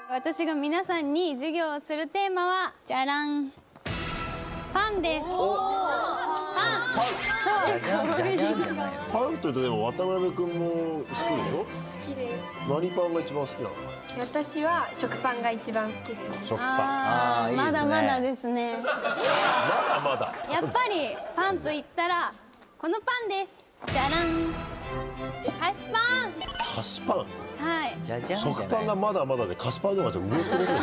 私が皆さんに授業をするテーマはじゃらん、パンです。パン。パンというとでも渡辺君も好きでしょ？好きです。何パンが一番好きなの？私は食パンが一番好きです。食パン。あー、まだまだですね。まだまだ。やっぱりパンと言ったらこのパンです。じゃらん、菓子パン。菓子パン。はい。食パンがまだまだで菓子パンの方がじゃあ上ってことですね。